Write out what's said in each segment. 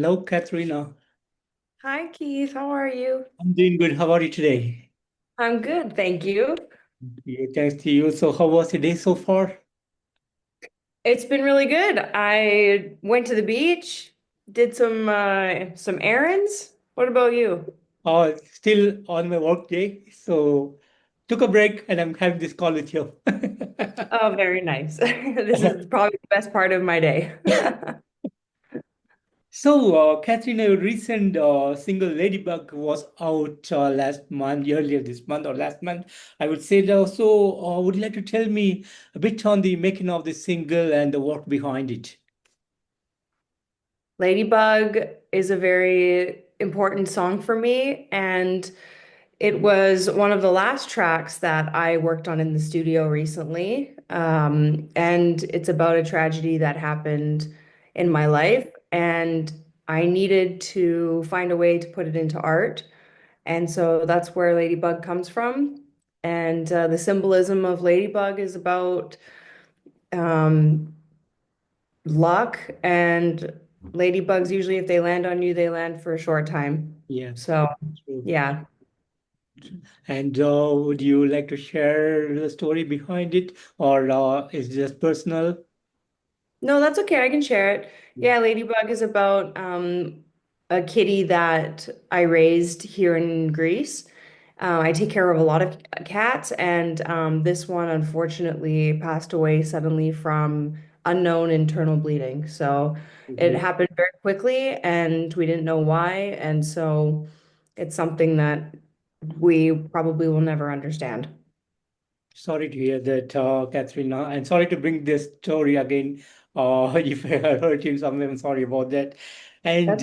Hello, Katerina. Hi, Keith. How are you? I'm doing good. How are you today? I'm good, thank you. Yeah, thanks to you. So, how was your day so far? It's been really good. I went to the beach, did some errands. What about you? Still on my work day. So, took a break and I'm having this call with you. Oh, very nice. This is probably the best part of my day. So, Katrina, your recent single Ladybug was out last month, earlier this month or last month, I would say. So, would you like to tell me a bit on the making of the single and the work behind it? Ladybug is a very important song for me, and it was one of the last tracks that I worked on in the studio recently. And it's about a tragedy that happened in my life, and I needed to find a way to put it into art. And so that's where Ladybug comes from. And the symbolism of Ladybug is about um, luck, and ladybugs usually, if they land on you, they land for a short time. Yeah, So, true. yeah. And would you like to share the story behind it, or is it just personal? No, that's okay. I can share it. Yeah. Yeah, Ladybug is about a kitty that I raised here in Greece. I take care of a lot of cats, and this one unfortunately passed away suddenly from unknown internal bleeding. So it Mhm. happened very quickly, and we didn't know why. And so it's something that we probably will never understand. Sorry to hear that, Katrina, and sorry to bring this story again. If I hurt you in some way, I'm sorry about that. That's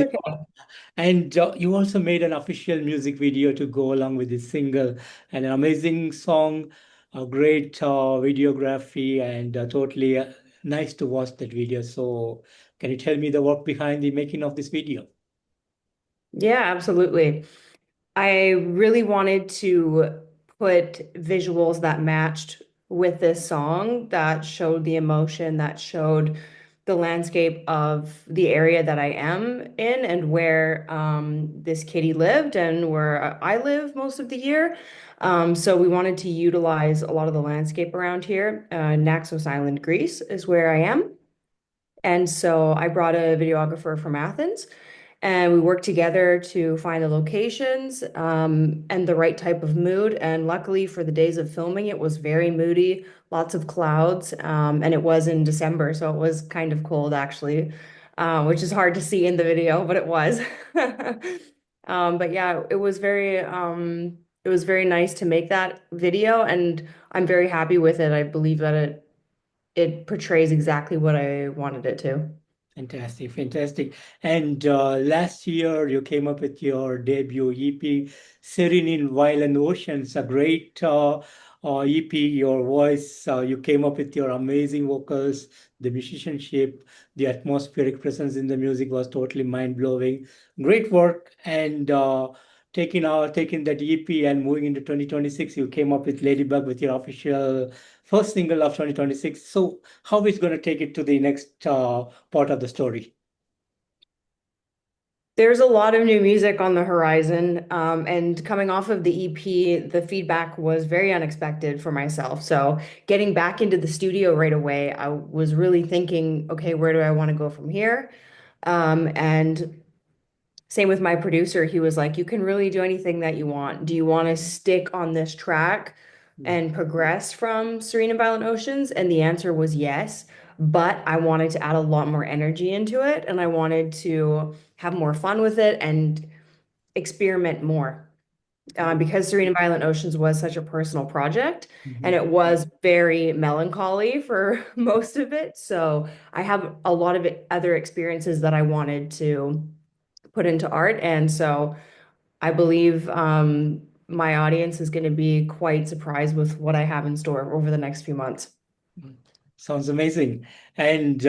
And okay. you also made an official music video to go along with this single, and an amazing song, a great videography, and totally nice to watch that video. So, can you tell me the work behind the making of this video? Yeah, absolutely. I really wanted to put visuals that matched with this song, that showed the emotion, that showed the landscape of the area that I am in and where this kitty lived and where I live most of the year. So we wanted to utilize a lot of the landscape around here. Naxos Island, Greece is where I am. And so I brought a videographer from Athens, and we worked together to find the locations and the right type of mood. And luckily for the days of filming, it was very moody, lots of clouds, and it was in December, so it was kind of cold actually, which is hard to see in the video, but it was. But yeah, it was very nice to make that video, and I'm very happy with it. I believe that it portrays exactly what I wanted it to. Fantastic, fantastic. And last year you came up with your debut EP, Serene in Violent Oceans, a great EP. Your voice, you came up with your amazing vocals, the musicianship, the atmospheric presence in the music was totally mind-blowing. Great work. And taking that EP and moving into 2026, you came up with Ladybug with your official first single of 2026. So how is going to take it to the next part of the story? There's a lot of new music on the horizon, and coming off of the EP, the feedback was very unexpected for myself. So, getting back into the studio right away, I was really thinking, okay, where do I want to go from here? And same with my producer. He was like, you can really do anything that you want. Do you want to stick on this track and progress from Serene and Violent Oceans? And the answer was yes. But I wanted to add a lot more energy into it, and I wanted to have more fun with it and experiment more. Because Serene and Violent Oceans was such a personal project, and Mhm. it was very melancholy for most of it. So I have a lot of other experiences that I wanted to put into art. And so I believe my audience is going to be quite surprised with what I have in store over the next few months. Sounds amazing. And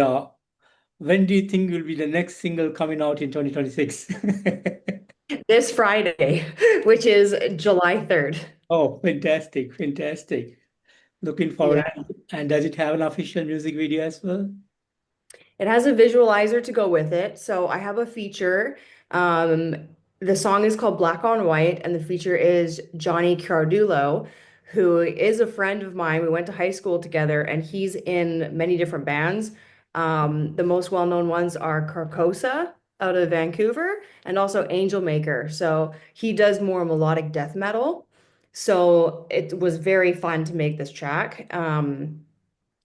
when do you think will be the next single coming out in 2026? This Friday, which is July 3rd. Oh, fantastic, fantastic. Looking forward. Yeah. And does it have an official music video as well? It has a visualizer to go with it. So I have a feature. Um, the song is called Black on White, and the feature is Johnny Cardulo, who is a friend of mine. We went to high school together, and he's in many different bands. The most well-known ones are Carcosa out of Vancouver and also Angel Maker. So he does more melodic death metal. So it was very fun to make this track.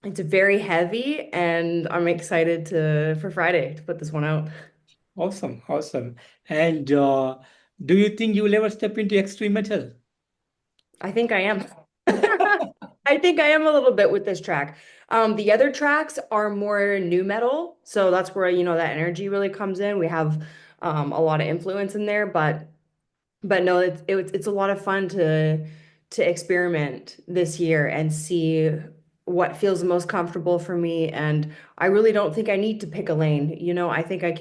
It's very heavy, and I'm excited to for Friday to put this one out. Awesome, awesome. And do you think you will ever step into extreme metal? I think I am. I think I am a little bit with this track. The other tracks are more new metal, so that's where that energy really comes in. We have a lot of influence in there, but no, it's a lot of fun to experiment this year and see what feels the most comfortable for me. And I really don't think I need to pick a lane. I think I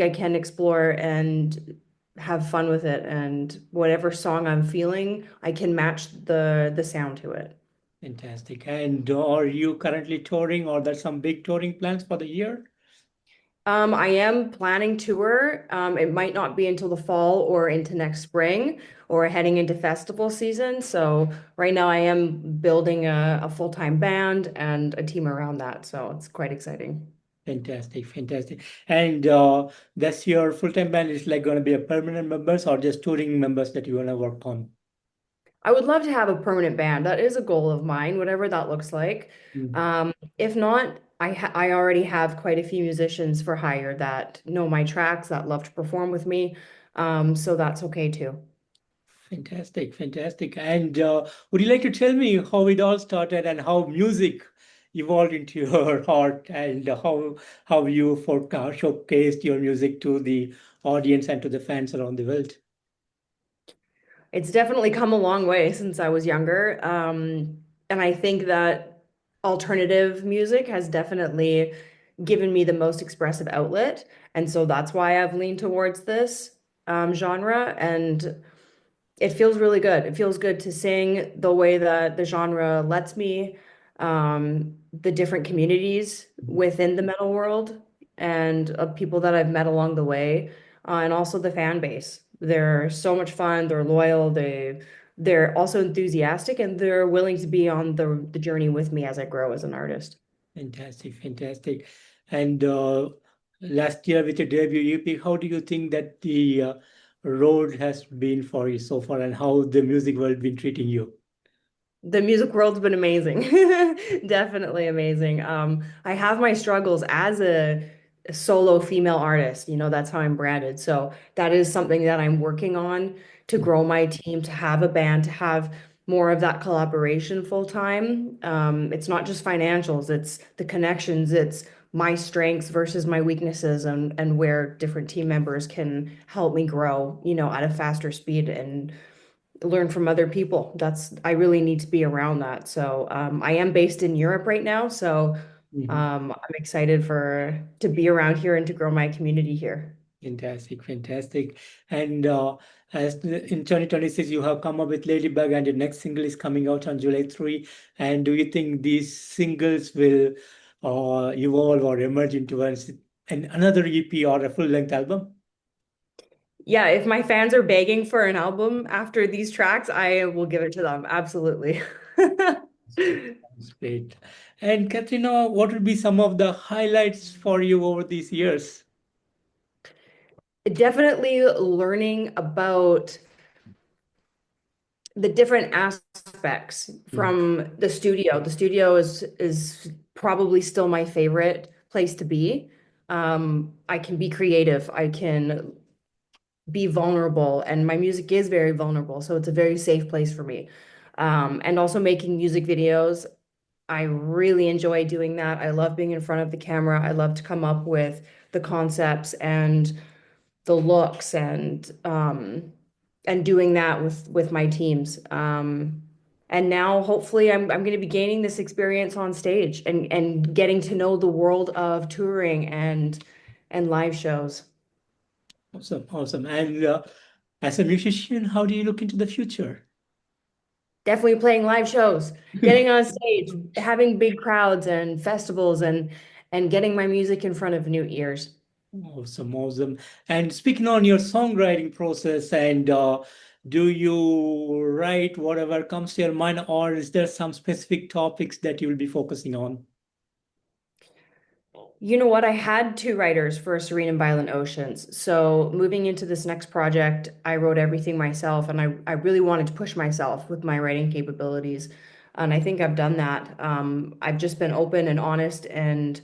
can explore and have fun with it. And whatever song I'm feeling, I can match the sound to it. Fantastic. And are you currently touring, or there's some big touring plans for the year? I am planning tour. It might not be until the fall or into next spring or heading into festival season. So right now I am building a full-time band and a team around that. So it's quite exciting. Fantastic, fantastic. And that's your full-time band is like going to be a permanent members or just touring members that you want to work on? I would love to have a permanent band. That is a goal of mine, whatever that looks like. Mm. If not, I already have quite a few musicians for hire that know my tracks that love to perform with me. So that's okay too. Fantastic, fantastic. And would you like to tell me how it all started and how music evolved into your heart and how you showcased your music to the audience and to the fans around the world? It's definitely come a long way since I was younger. And I think that alternative music has definitely given me the most expressive outlet. And so that's why I've leaned towards this genre. And it feels really good. It feels good to sing the way that the genre lets me, the different communities within the metal world and people that I've met along the way, and also the fan base. They're so much fun. They're loyal. They're also enthusiastic, and they're willing to be on the journey with me as I grow as an artist. Fantastic, fantastic. And last year with your debut EP, how do you think that the road has been for you so far and how the music world been treating you? The music world's been amazing. Definitely amazing. I have my struggles as a solo female artist. That's how I'm branded. So that is something that I'm working on to grow my team, to have a band, to have more of that collaboration full time. It's not just financials, it's the connections, it's my strengths versus my weaknesses and where different team members can help me grow, at a faster speed and learn from other people. I really need to be around that. So I am based in Europe right now, so Mhm. I'm excited for to be around here and to grow my community here. Fantastic, fantastic. And in 2026, you have come up with Ladybug, and your next single is coming out on July 3. And do you think these singles will evolve or emerge into another EP or a full-length album? Yeah, if my fans are begging for an album after these tracks, I will give it to them. Absolutely. Sounds great. And Katrina, what would be some of the highlights for you over these years? Definitely learning about the different aspects Mm. from the studio. The studio is probably still my favorite place to be. I can be creative. I can be vulnerable, and my music is very vulnerable, so it's a very safe place for me. And also making music videos. I really enjoy doing that. I love being in front of the camera. I love to come up with the concepts and the looks and doing that with my teams. And now hopefully I'm going to be gaining this experience on stage and getting to know the world of touring and live shows. Awesome, awesome. And as a musician, how do you look into the future? Definitely playing live shows, getting on stage, having big crowds and festivals and getting my music in front of new ears. Awesome, awesome. And speaking on your songwriting process, and do you write whatever comes to your mind, or is there some specific topics that you will be focusing on? You know what? I had two writers for Serene and Violent Oceans. So moving into this next project, I wrote everything myself, and I really wanted to push myself with my writing capabilities. And I think I've done that. I've just been open and honest, and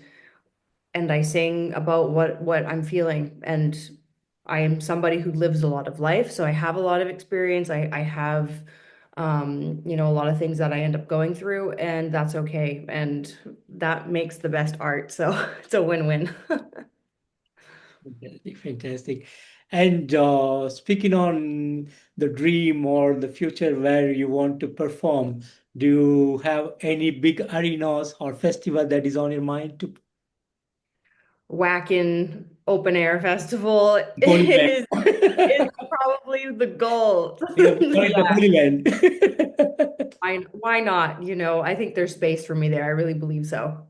I sing about what I'm feeling. And I am somebody who lives a lot of life, so I have a lot of experience. I have a lot of things that I end up going through, and that's okay. And that makes the best art. So it's a win-win. Fantastic, fantastic. And speaking on the dream or the future where you want to perform, do you have any big arenas or festival that is on your mind to Whacking open air festival Holy Land? is probably the goal. Yeah, we call it the Yeah, Holy Land. why not? I think there's space for me there. I really believe so.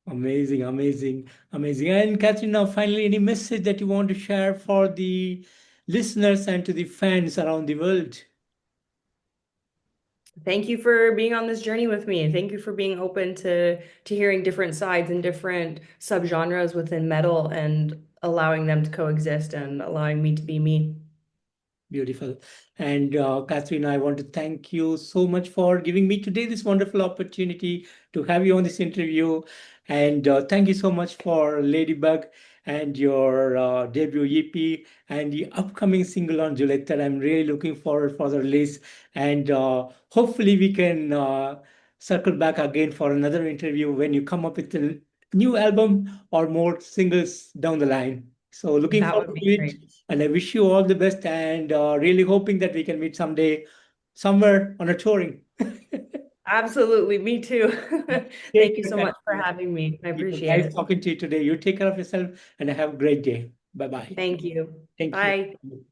Amazing, amazing, amazing. And Katrina, finally, any message that you want to share for the listeners and to the fans around the world? Thank you for being on this journey with me, and thank you for being open to hearing different sides and different subgenres within metal and allowing them to coexist and allowing me to be me. Beautiful. And Katrina, I want to thank you so much for giving me today this wonderful opportunity to have you on this interview. And thank you so much for Ladybug and your debut EP and the upcoming single on July 3rd. I'm really looking forward for the release. And hopefully we can circle back again for another interview when you come up with a new album or more singles down the line. So looking That would forward be to it. great. And I wish you all the best and really hoping that we can meet someday somewhere on a touring. Absolutely, me too. Take Thank you care, so much for Katrina. having me. I It was appreciate nice it. talking to you today. You take care of yourself and have a great day. Bye bye. Thank you. Thank Bye. you.